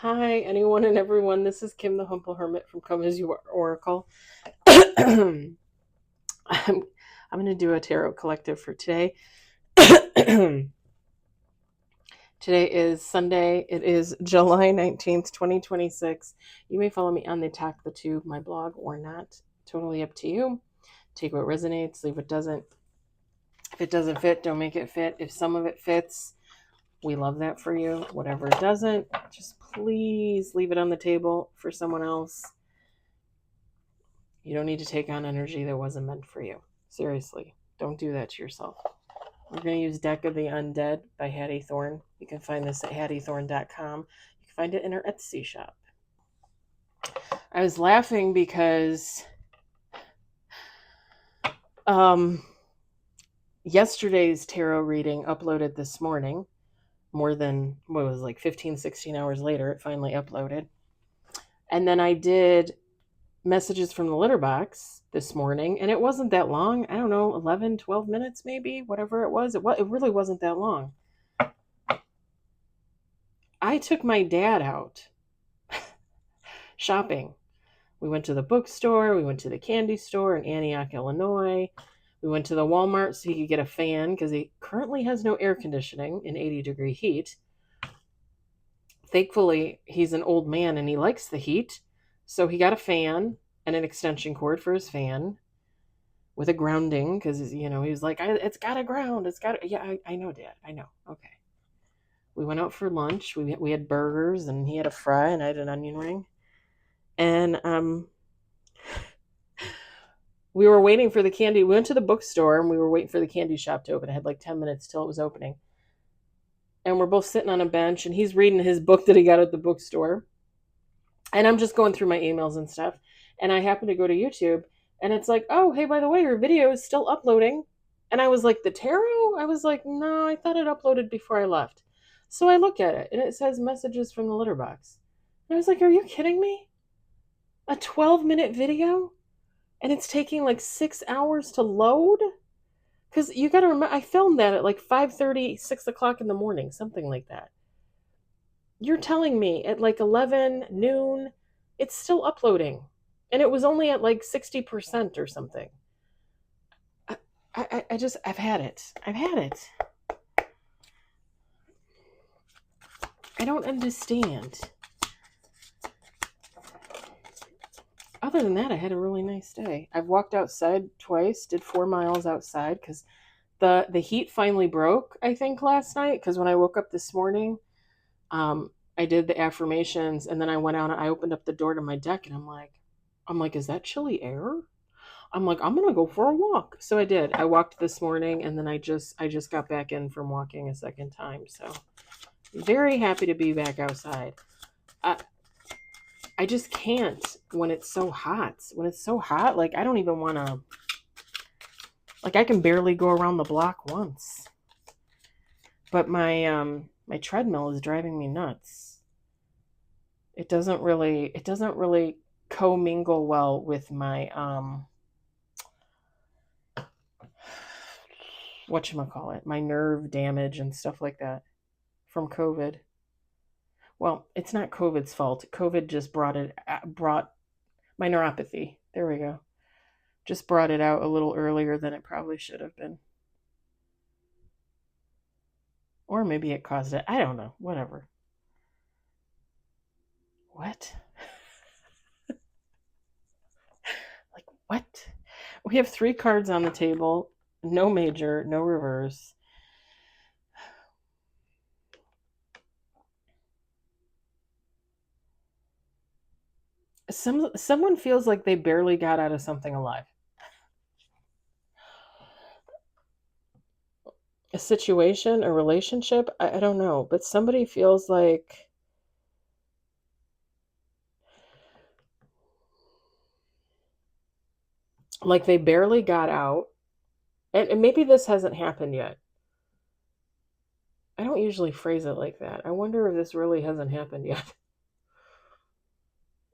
Hi, anyone and everyone. This is Kim, the Humble Hermit from Come As You Are Oracle. I'm, I'm going to do a tarot collective for today. Today is Sunday. It is July 19th, 2026. You may follow me on the Attack the Tube, my blog, or not. Totally up to you. Take what resonates, leave what doesn't. If it doesn't fit, don't make it fit. If some of it fits, we love that for you. Whatever doesn't, just please leave it on the table for someone else. You don't need to take on energy that wasn't meant for you. Seriously, don't do that to yourself. We're going to use Deck of the Undead by Hattie Thorne. You can find this at hattiethorne.com. You can find it in her Etsy shop. I was laughing because yesterday's tarot reading uploaded this morning. More than, what was it, like 15, 16 hours later, it finally uploaded. And then I did messages from the litter box this morning, and it wasn't that long. I don't know, 11, 12 minutes maybe, whatever it was. It really wasn't that long. I took my dad out shopping. We went to the bookstore, we went to the candy store in Antioch, Illinois. We went to the Walmart so he could get a fan because he currently has no air conditioning in 80-degree heat. Thankfully, he's an old man and he likes the heat, so he got a fan and an extension cord for his fan with a grounding because, he was like, it's got to ground. It's got to. Yeah, I know, Dad. I know. Okay. We went out for lunch. We had burgers and he had a fry and I had an onion ring. And we were waiting for the candy. We went to the bookstore and we were waiting for the candy shop to open. It had like 10 minutes till it was opening. And we're both sitting on a bench and he's reading his book that he got at the bookstore. And I'm just going through my emails and stuff. And I happen to go to YouTube and it's like, oh, hey, by the way, your video is still uploading. And I was like, the tarot? I was like, no, I thought it uploaded before I left. So I look at it and it says messages from the litter box. And I was like, are you kidding me? A 12-minute video? And it's taking like 6 hours to load? Because you got to remember, I filmed that at like 5:30, 6 o'clock in the morning, something like that. You're telling me at like 11 noon, it's still uploading. And it was only at like 60% or something. I've had it. I've had it. I don't understand. Other than that, I had a really nice day. I've walked outside twice, did 4 miles outside because the heat finally broke, I think, last night. Because when I woke up this morning, I did the affirmations and then I went out and I opened up the door to my deck and I'm like, is that chilly air? I'm like, I'm gonna go for a walk. So I did. I walked this morning and then I just got back in from walking a second time. So very happy to be back outside. I just can't when it's so hot. When it's so hot, like I don't even want to. Like I can barely go around the block once. But my treadmill is driving me nuts. It doesn't really commingle well with my whatchamacallit, my nerve damage and stuff like that from COVID. Well, it's not COVID's fault. COVID just brought my neuropathy. There we go. Just brought it out a little earlier than it probably should have been. Or maybe it caused it. I don't know. Whatever. What? Like, what? We have 3 cards on the table. No major, no reverse. Someone feels like they barely got out of something alive. A situation, a relationship, I don't know, but somebody feels like they barely got out. And maybe this hasn't happened yet. I don't usually phrase it like that. I wonder if this really hasn't happened yet.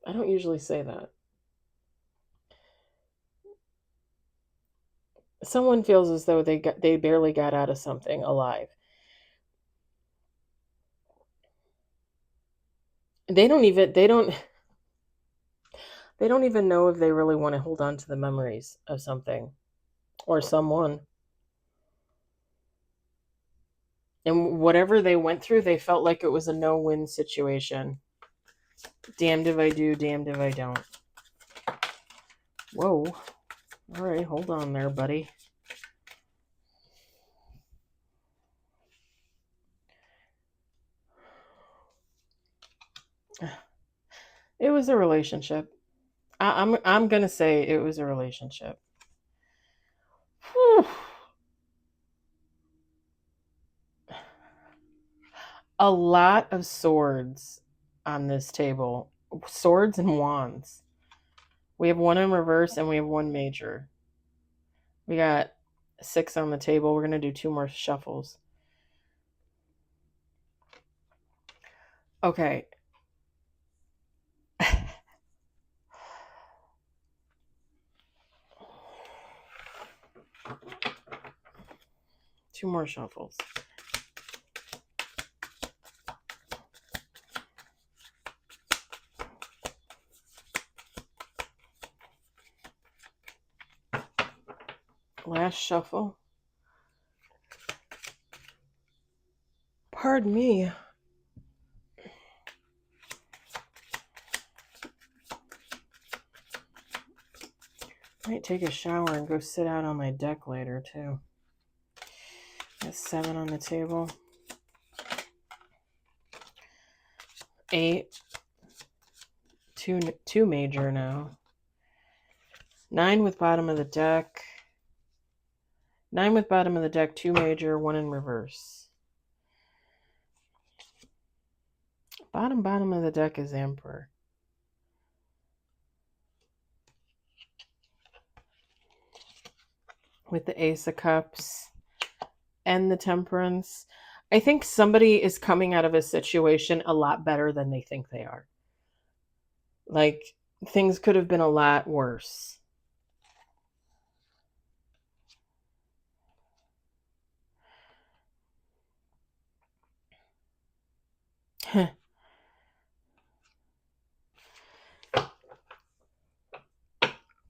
I don't usually say that. Someone feels as though they barely got out of something alive. They don't even know if they really want to hold on to the memories of something or someone. And whatever they went through, they felt like it was a no-win situation. Damned if I do, damned if I don't. Whoa. All right, hold on there, buddy. It was a relationship. I'm gonna say it was a relationship. Whew. A lot of swords on this table. Swords and wands. We have one in reverse and we have one major. We got 6 on the table. We're gonna do 2 more shuffles. Okay. 2 more shuffles. Last shuffle. Pardon me. Might take a shower and go sit out on my deck later too. Got 7 on the table. 8. 2 major now. 9 with bottom of the deck. 9 with bottom of the deck, 2 major, 1 in reverse. Bottom of the deck is Emperor. With the Ace of Cups and the Temperance. I think somebody is coming out of a situation a lot better than they think they are. Like, things could have been a lot worse.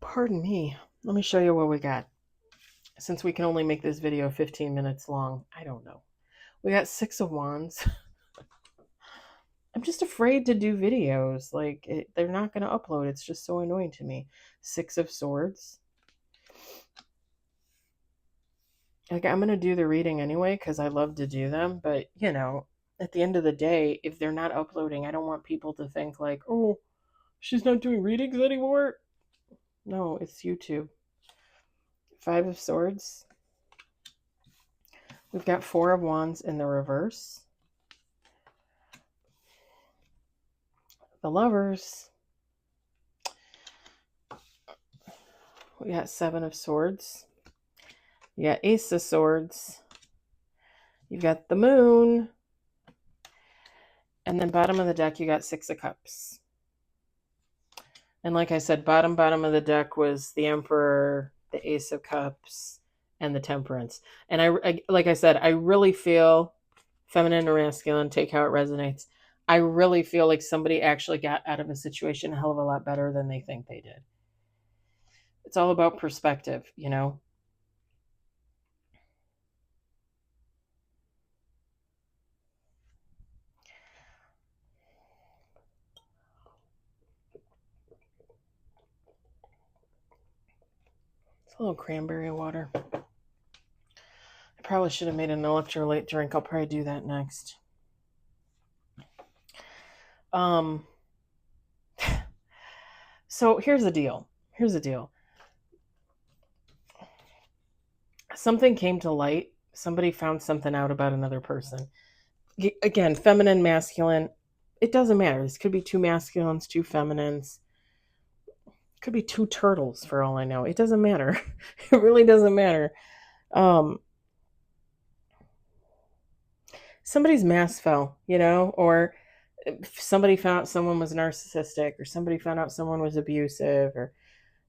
Pardon me. Let me show you what we got. Since we can only make this video 15 minutes long, I don't know. We got 6 of Wands. I'm just afraid to do videos. Like, they're not going to upload. It's just so annoying to me. 6 of Swords. Like, I'm going to do the reading anyway because I love to do them. But, you know, at the end of the day, if they're not uploading, I don't want people to think like, oh, she's not doing readings anymore. No, it's YouTube. 5 of Swords. We've got 4 of Wands in the reverse. The Lovers. We got 7 of Swords. You got Ace of Swords. You've got the Moon. And then bottom of the deck, you got 6 of Cups. And like I said, bottom of the deck was the Emperor, the Ace of Cups, and the Temperance. And I like I said, I really feel, feminine or masculine, take how it resonates. I really feel like somebody actually got out of a situation a hell of a lot better than they think they did. It's all about perspective, you know? It's a little cranberry water. I probably should have made an electrolyte drink. I'll probably do that next. So here's the deal. Something came to light. Somebody found something out about another person. Again, feminine, masculine. It doesn't matter. This could be 2 masculines, 2 feminines. It could be 2 turtles for all I know. It doesn't matter. It really doesn't matter. Somebody's mask fell, you know, or somebody found out someone was narcissistic, or somebody found out someone was abusive, or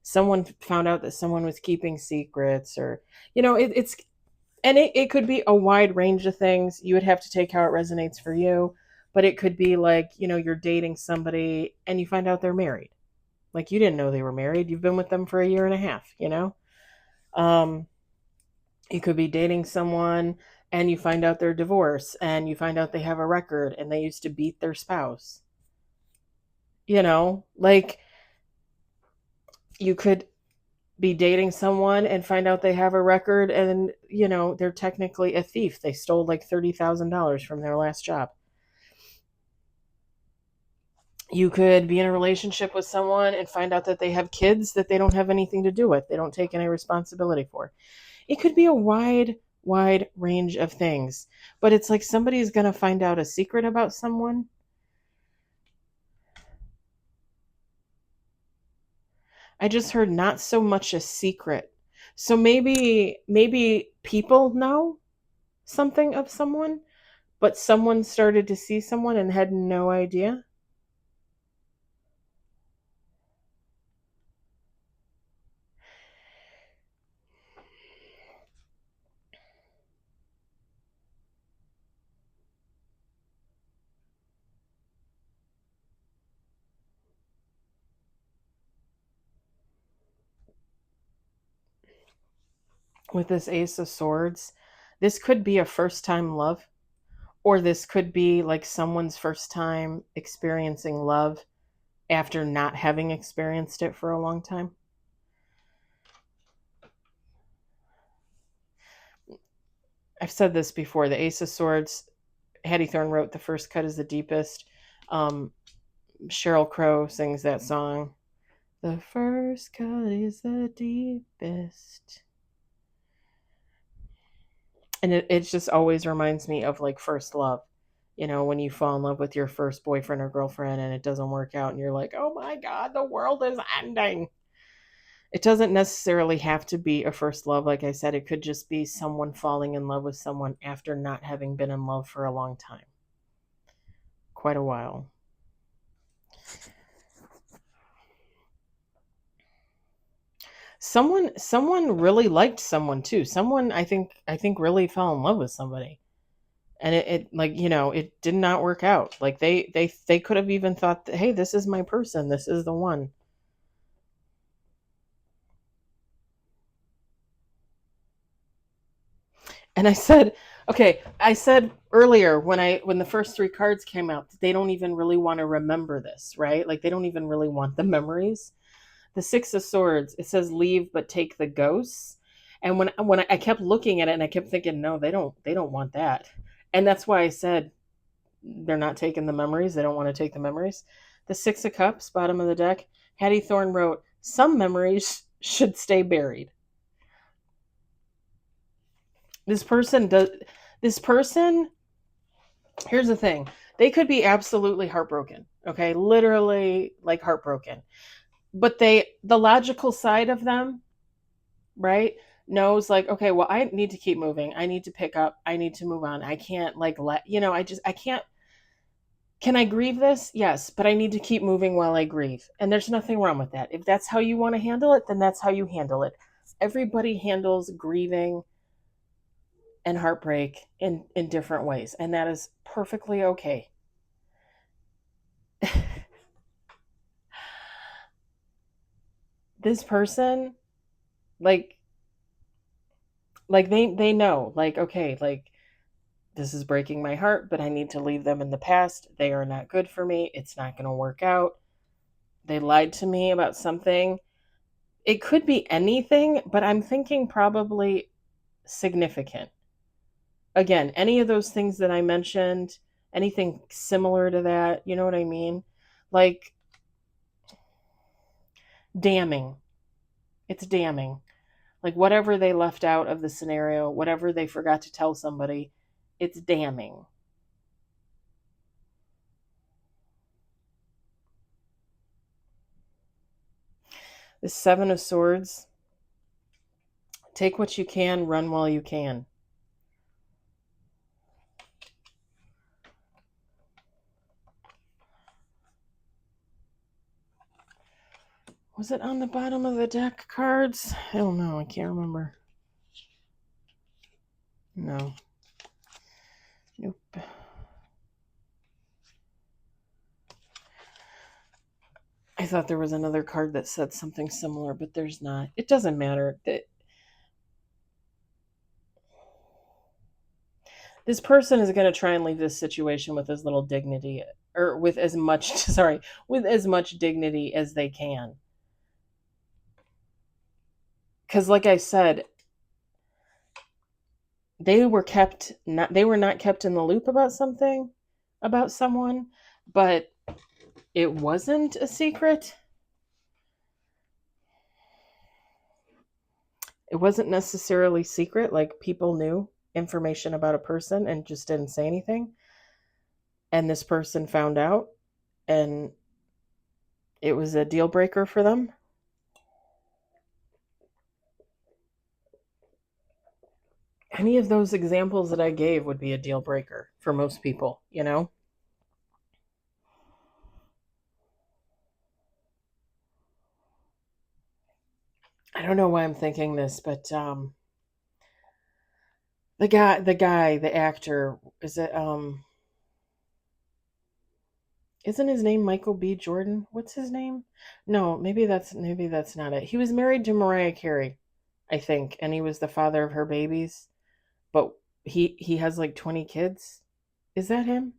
someone found out that someone was keeping secrets, or, you know, it could be a wide range of things. You would have to take how it resonates for you. But it could be like, you're dating somebody and you find out they're married. Like, you didn't know they were married. You've been with them for a year and a half. Um, you could be dating someone and you find out they're divorced and you find out they have a record and they used to beat their spouse. Like, you could be dating someone and find out they have a record and, they're technically a thief. They stole like $30,000 from their last job. You could be in a relationship with someone and find out that they have kids that they don't have anything to do with. They don't take any responsibility for. It could be a wide range of things. But it's like somebody's going to find out a secret about someone. I just heard not so much a secret. So maybe people know something of someone, but someone started to see someone and had no idea. With this Ace of Swords, this could be a first time love, or this could be like someone's first time experiencing love after not having experienced it for a long time. I've said this before. The Ace of Swords, Hattie Thorne wrote The First Cut is the Deepest. Sheryl Crow sings that song. The first cut is the deepest. And it just always reminds me of like first love. When you fall in love with your first boyfriend or girlfriend and it doesn't work out and you're like, oh my God, the world is ending. It doesn't necessarily have to be a first love. Like I said, it could just be someone falling in love with someone after not having been in love for a long time. Quite a while. Someone really liked someone too. Someone I think really fell in love with somebody. And it like, it did not work out. Like they could have even thought that, hey, this is my person. This is the one. And I said earlier when the first three cards came out, they don't even really want to remember this, right? Like they don't even really want the memories. The Six of Swords, it says leave but take the ghosts. And when I kept looking at it and I kept thinking, no, they don't want that. And that's why I said they're not taking the memories. They don't want to take the memories. The Six of Cups, bottom of the deck, Hattie Thorne wrote, some memories should stay buried. This person, here's the thing. They could be absolutely heartbroken. Okay. Literally like heartbroken. But the logical side of them, right, knows like, okay, well, I need to keep moving. I need to pick up. I need to move on. I can't like I can't. Can I grieve this? Yes, but I need to keep moving while I grieve. And there's nothing wrong with that. If that's how you want to handle it, then that's how you handle it. Everybody handles grieving and heartbreak in different ways, and that is perfectly okay. This person, like they know, like, okay, like this is breaking my heart, but I need to leave them in the past. They are not good for me. It's not going to work out. They lied to me about something. It could be anything, but I'm thinking probably significant. Again, any of those things that I mentioned, anything similar to that, you know what I mean? Like damning. It's damning. Like whatever they left out of the scenario, whatever they forgot to tell somebody, it's damning. The Seven of Swords, take what you can, run while you can. Was it on the bottom of the deck cards? I don't know. I can't remember. No. Nope. I thought there was another card that said something similar, but there's not. It doesn't matter. This person is going to try and leave this situation with as little dignity, or with as much, sorry, with as much dignity as they can. Because, like I said, they were not kept in the loop about something, about someone, but it wasn't a secret. It wasn't necessarily secret, like people knew information about a person and just didn't say anything. And this person found out, and it was a deal breaker for them. Any of those examples that I gave would be a deal breaker for most people, you know? I don't know why I'm thinking this, but the actor, is it isn't his name Michael B. Jordan? What's his name? No, maybe that's not it. He was married to Mariah Carey, I think, and he was the father of her babies, but he has like 20 kids. Is that him?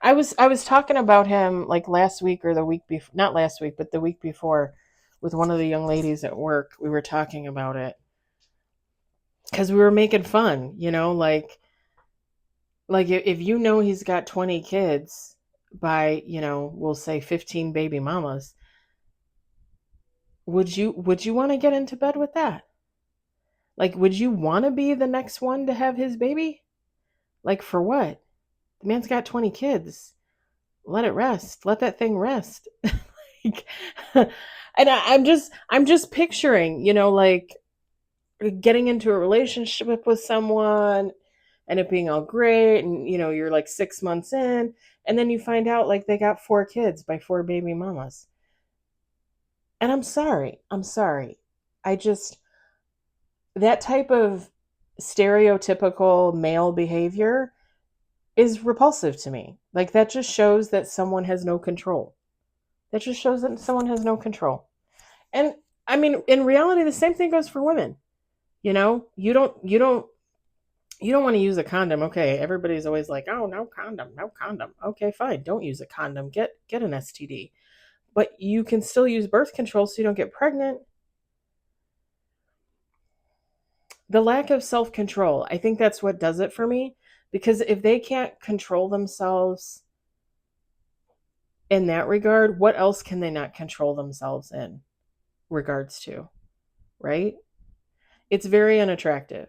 I was talking about him like last week or the week before, not last week, but the week before, with one of the young ladies at work. We were talking about it because we were making fun, like if you know he's got 20 kids by, we'll say 15 baby mamas, would you want to get into bed with that? Like, would you want to be the next one to have his baby? Like, for what? The man's got 20 kids. Let it rest. Let that thing rest. Like, and I'm just picturing, like getting into a relationship with someone and it being all great, and you're like 6 months in, and then you find out like they got 4 kids by 4 baby mamas. And I'm sorry. I just, that type of stereotypical male behavior is repulsive to me. Like, that just shows that someone has no control. That just shows that someone has no control. And I mean, in reality, the same thing goes for women. You don't want to use a condom. Okay, everybody's always like, "Oh, no condom, no condom." Okay, fine, don't use a condom. Get an STD. But you can still use birth control so you don't get pregnant. The lack of self-control, I think that's what does it for me, because if they can't control themselves in that regard, what else can they not control themselves in regards to, right? It's very unattractive.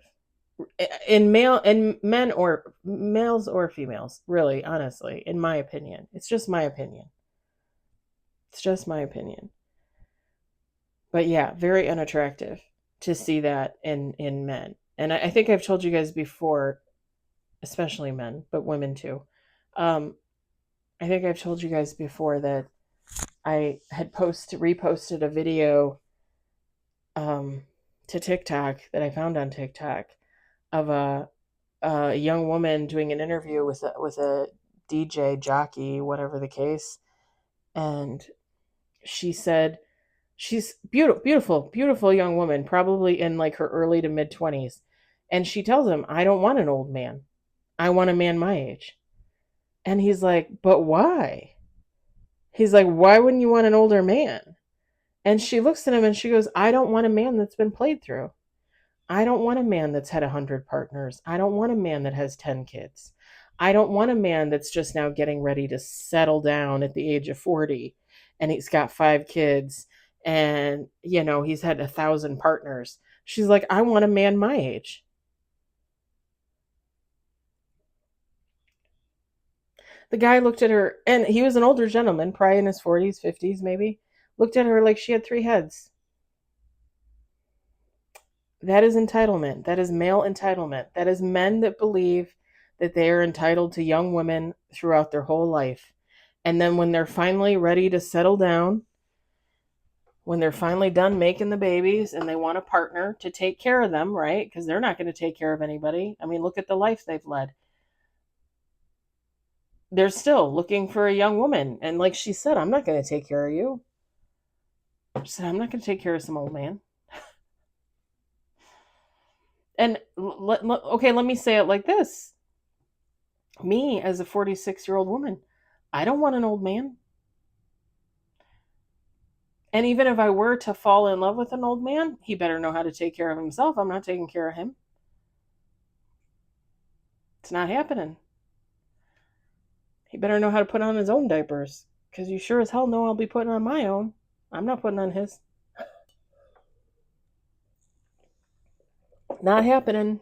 In men, or males or females, really, honestly, in my opinion. It's just my opinion. It's just my opinion. But yeah, very unattractive to see that in men. And I think I've told you guys before, especially men, but women too. Um, I think I've told you guys before that I had reposted a video um, to TikTok that I found on TikTok of a young woman doing an interview with a DJ jockey, whatever the case, and she said she's beautiful young woman, probably in like her early to mid 20s, and she tells him, "I don't want an old man. I want a man my age." And he's like, "But why?" He's like, "Why wouldn't you want an older man?" And she looks at him and she goes, "I don't want a man that's been played through. I don't want a man that's had 100 partners. I don't want a man that has 10 kids. I don't want a man that's just now getting ready to settle down at the age of 40 and he's got 5 kids and, he's had 1,000 partners." She's like, "I want a man my age." The guy looked at her, and he was an older gentleman, probably in his 40s, 50s, maybe, looked at her like she had 3 heads. That is entitlement. That is male entitlement. That is men that believe that they are entitled to young women throughout their whole life. And then when they're finally ready to settle down, when they're finally done making the babies and they want a partner to take care of them, right? Because they're not going to take care of anybody. I mean, look at the life they've led. They're still looking for a young woman. And like she said, "I'm not going to take care of you. She said, I'm not going to take care of some old man. And okay, let me say it like this. Me, as a 46-year-old woman, I don't want an old man. And even if I were to fall in love with an old man, he better know how to take care of himself. I'm not taking care of him. It's not happening. He better know how to put on his own diapers, because you sure as hell know I'll be putting on my own. I'm not putting on his. Not happening.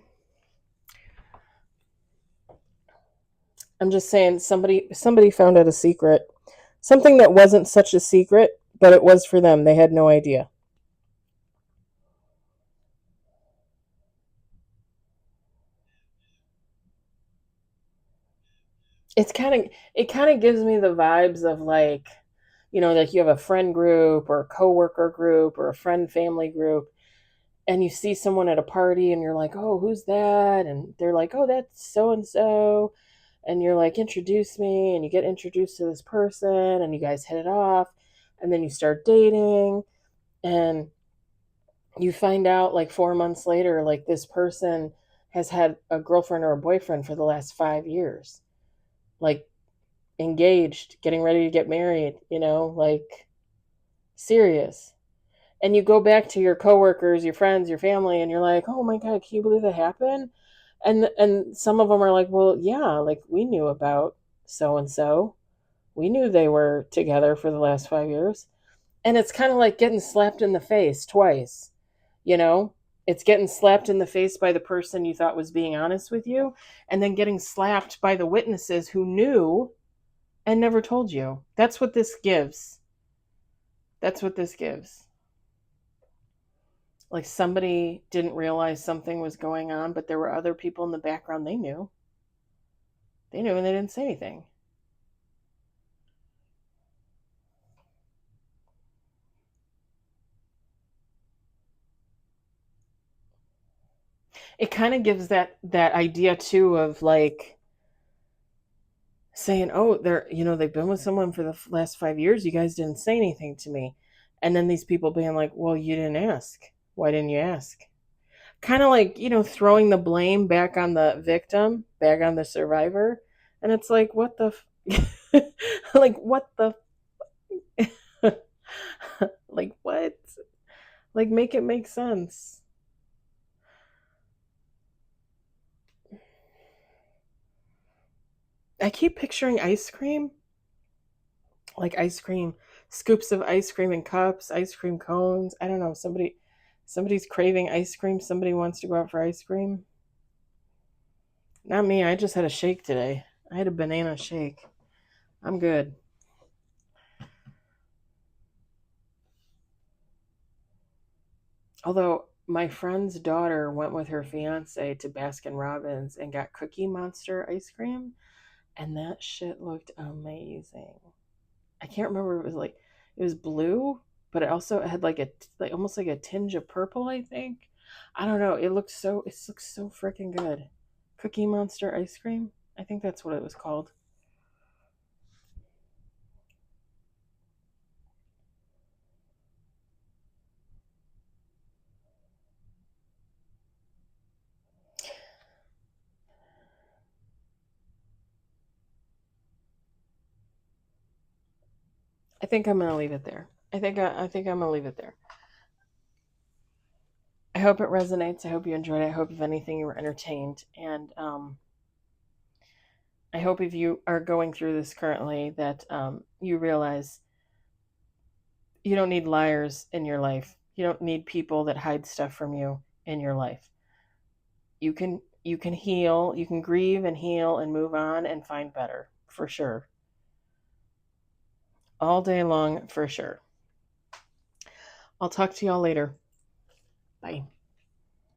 I'm just saying, somebody found out a secret. Something that wasn't such a secret, but it was for them. They had no idea. It kind of gives me the vibes of, like, like you have a friend group or a coworker group or a friend family group, and you see someone at a party and you're like, "Oh, who's that?" And they're like, "Oh, that's so and so." And you're like, "Introduce me." And you get introduced to this person and you guys hit it off, and then you start dating, and you find out like 4 months later, like, this person has had a girlfriend or a boyfriend for the last 5 years. Like, engaged, getting ready to get married, like, serious. And you go back to your coworkers, your friends, your family, and you're like, "Oh my god, can you believe that happened?" And some of them are like, "Well, yeah, like, we knew about so and so. We knew they were together for the last 5 years." And it's kind of like getting slapped in the face twice, you know? It's getting slapped in the face by the person you thought was being honest with you, and then getting slapped by the witnesses who knew and never told you. That's what this gives. That's what this gives. Like, somebody didn't realize something was going on, but there were other people in the background. They knew. They knew, and they didn't say anything. It kind of gives that idea too of, like, saying, "Oh, they've been with someone for the last 5 years. You guys didn't say anything to me," and then these people being like, "Well, you didn't ask. Why didn't you ask?" Kind of like, throwing the blame back on the victim, back on the survivor, and it's like, what the, like, what the, like, what, like, make it make sense. I keep picturing ice cream, like ice cream, scoops of ice cream in cups, ice cream cones. I don't know. Somebody's craving ice cream. Somebody wants to go out for ice cream. Not me. I just had a shake today. I had a banana shake. I'm good. Although my friend's daughter went with her fiance to Baskin Robbins and got Cookie Monster ice cream, and that shit looked amazing. I can't remember, it was blue, but it had like almost like a tinge of purple, I think. I don't know. It looks so freaking good. Cookie Monster ice cream. I think that's what it was called. I think I'm gonna leave it there. I think I'm gonna leave it there. I hope it resonates. I hope you enjoyed it. I hope, if anything, you were entertained. And I hope, if you are going through this currently, that you realize you don't need liars in your life. You don't need people that hide stuff from you in your life. You can heal, you can grieve and heal and move on and find better, for sure. All day long, for sure. I'll talk to y'all later. Bye.